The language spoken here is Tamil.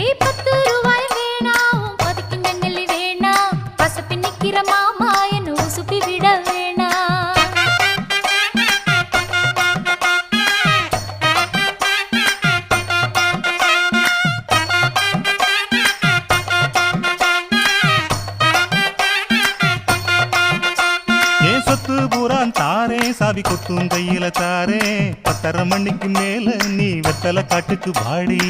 ஏய் 10 ரூபாய் வேணாம் பதிக்கின்ற நெல்லி வேணாம் பசப்பி நிக்கிற மாமா என்ன உசுப்பி விட வேணாம் ஏன் சொத்து பூரான் தாரே சாவி கொத்தும் கையில தாரே 10:30 மணிக்கு மேல நீ வெத்தலை காட்டுக்கு வாடி